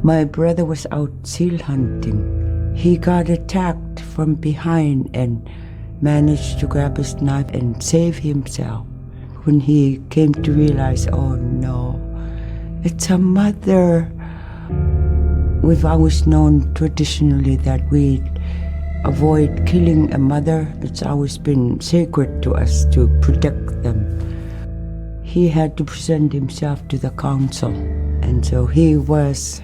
My brother was out seal hunting. He got attacked from behind and managed to grab his knife and save himself. When he came to realize, oh no, it's a mother. We've always known traditionally that we avoid killing a mother. It's always been sacred to us to protect them. He had to present himself to the council, and so he was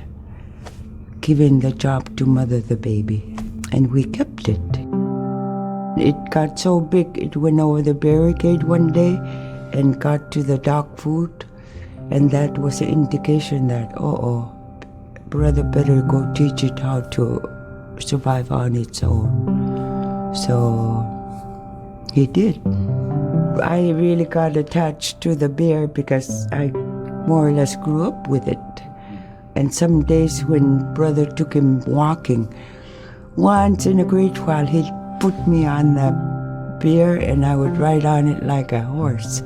given the job to mother the baby, and we kept it. It got so big, it went over the barricade one day and got to the dog food, and that was an indication that, brother better go teach it how to survive on its own. So he did. I really got attached to the bear because I more or less grew up with it. And some days when brother took him walking, once in a great while he'd put me on the bear and I would ride on it like a horse.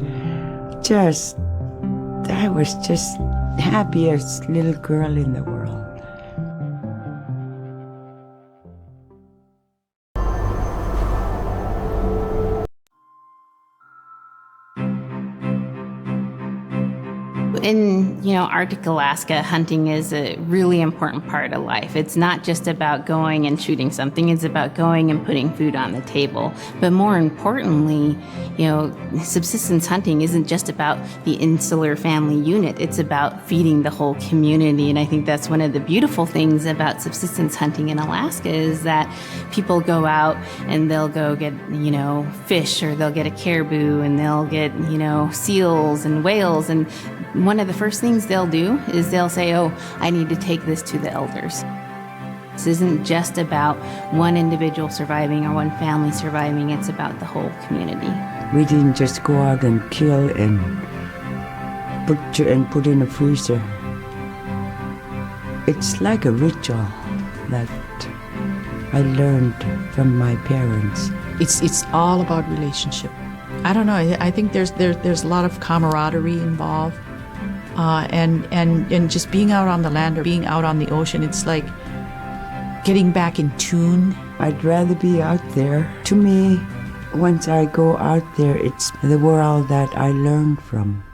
I was just happiest little girl in the world. In, Arctic Alaska, hunting is a really important part of life. It's not just about going and shooting something, it's about going and putting food on the table. But more importantly, subsistence hunting isn't just about the insular family unit, it's about feeding the whole community. And I think that's one of the beautiful things about subsistence hunting in Alaska is that people go out and they'll go get, fish, or they'll get a caribou, and they'll get, seals and whales. And one of the first things they'll do is they'll say, I need to take this to the elders. This isn't just about one individual surviving or one family surviving, it's about the whole community. We didn't just go out and kill and put in a freezer. It's like a ritual that I learned from my parents. It's all about relationship. I don't know, I think there's a lot of camaraderie involved. And just being out on the land or being out on the ocean, it's like getting back in tune. I'd rather be out there. To me, once I go out there, it's the world that I learn from.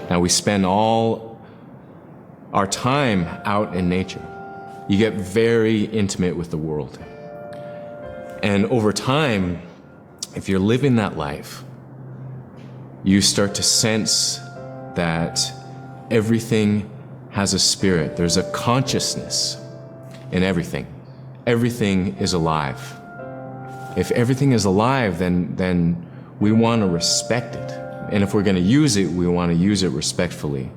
Now we spend all our time out in nature. You get very intimate with the world. And over time, if you're living that life, you start to sense that everything has a spirit. There's a consciousness in everything. Everything is alive. If everything is alive, then we want to respect it. And if we're going to use it, we want to use it respectfully.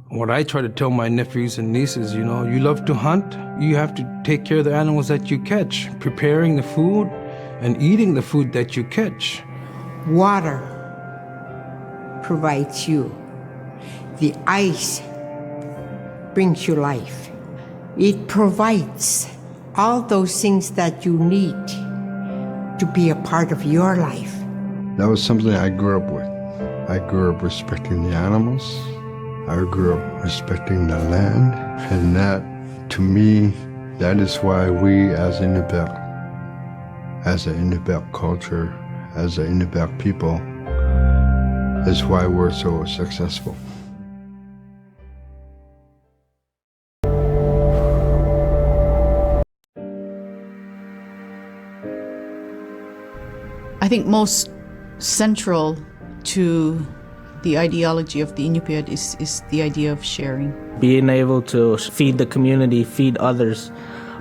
What I try to tell my nephews and nieces, you love to hunt, you have to take care of the animals that you catch, preparing the food and eating the food that you catch. Water provides you. The ice brings you life. It provides all those things that you need to be a part of your life. That was something I grew up with. I grew up respecting the animals. I grew up respecting the land, and that, to me, that is why we as Iñupiat, as an Iñupiat culture, as an Iñupiat people, is why we're so successful. I think most central to the ideology of the Iñupiat is the idea of sharing. Being able to feed the community, feed others.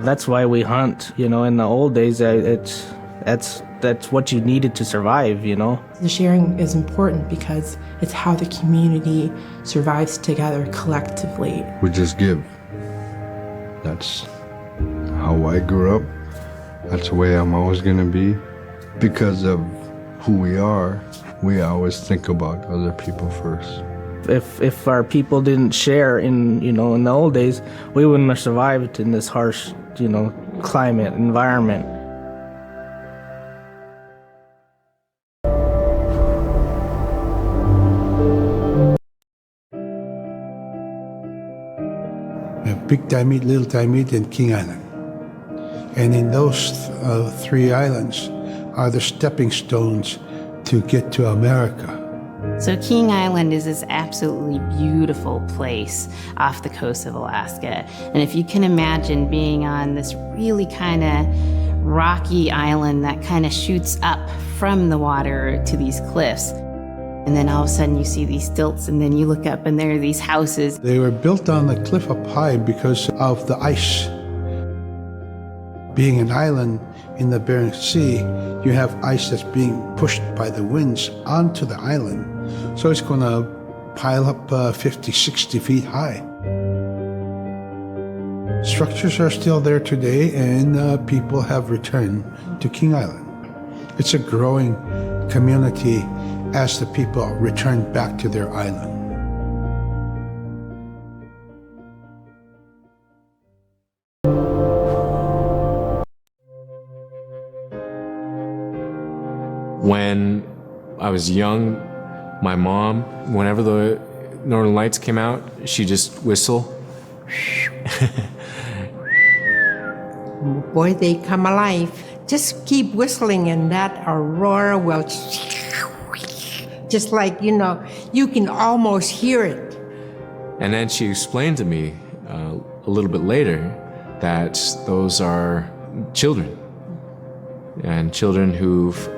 That's why we hunt. In the old days, that's what you needed to survive, The sharing is important because it's how the community survives together collectively. We just give. That's how I grew up. That's the way I'm always going to be. Because of who we are, we always think about other people first. If our people didn't share in the old days, we wouldn't have survived in this harsh, climate, environment. Big Timid, Little Timid, and King Island. And in those three islands are the stepping stones to get to America. So King Island is this absolutely beautiful place off the coast of Alaska. And if you can imagine being on this really kind of rocky island that kind of shoots up from the water to these cliffs, and then all of a sudden you see these stilts, and then you look up and there are these houses. They were built on the cliff up high because of the ice. Being an island in the Bering Sea, you have ice that's being pushed by the winds onto the island. So it's going to pile up 50, 60 feet high. Structures are still there today, and people have returned to King Island. It's a growing community as the people return back to their island. When I was young, my mom, whenever the Northern Lights came out, she'd just whistle. Boy, they come alive. Just keep whistling and that aurora will just like, you can almost hear it. And then she explained to me a little bit later that those are children, and children who've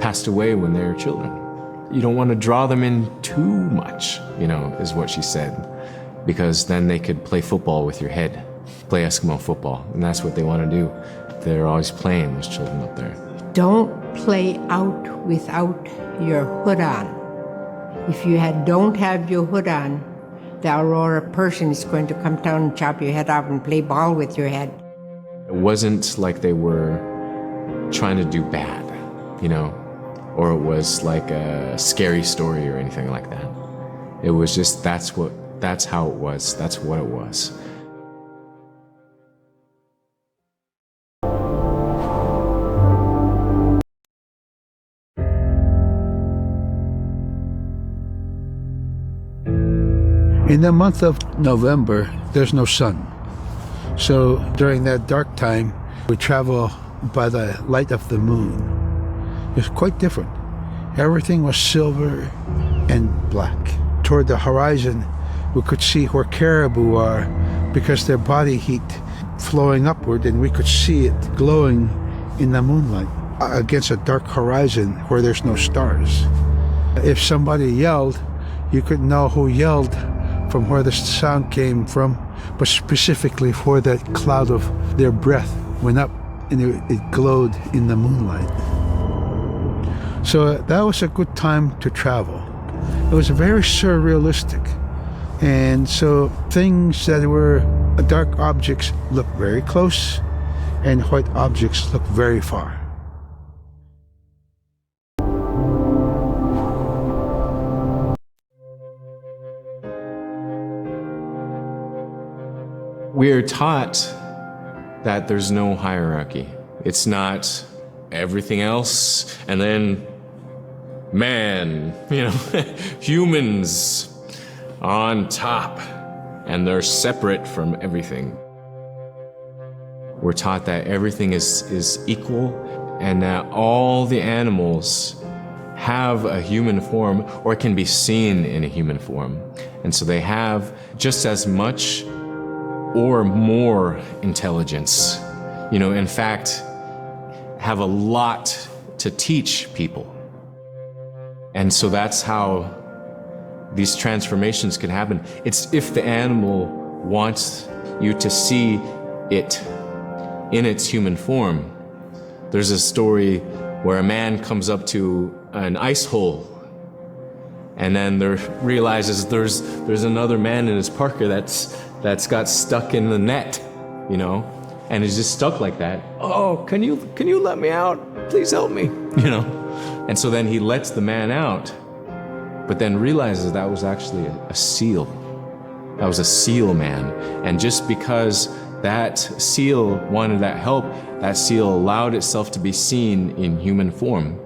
passed away when they were children. You don't want to draw them in too much, is what she said, because then they could play football with your head, play Eskimo football, and that's what they want to do. They're always playing, those children up there. Don't play out without your hood on. If you don't have your hood on, the aurora person is going to come down and chop your head off and play ball with your head. It wasn't like they were trying to do bad, or it was like a scary story or anything like that. It was just, that's how it was. That's what it was. In the month of November, there's no sun. So during that dark time, we travel by the light of the moon. It's quite different. Everything was silver and black. Toward the horizon, we could see where caribou are because their body heat flowing upward, and we could see it glowing in the moonlight against a dark horizon where there's no stars. If somebody yelled, you could know who yelled from where the sound came from, but specifically where that cloud of their breath went up and it glowed in the moonlight. So that was a good time to travel. It was very surrealistic. And so things that were dark objects look very close, and white objects look very far. We're taught that there's no hierarchy. It's not everything else and then man, humans on top, and they're separate from everything. We're taught that everything is equal, and that all the animals have a human form or can be seen in a human form. And so they have just as much or more intelligence, in fact, have a lot to teach people. And so that's how these transformations can happen. It's if the animal wants you to see it in its human form. There's a story where a man comes up to an ice hole, and then realizes there's another man in his parka that's got stuck in the net, and is just stuck like that. Oh, can you let me out? Please help me, And so then he lets the man out, but then realizes that was actually a seal. That was a seal man. And just because that seal wanted that help, that seal allowed itself to be seen in human form.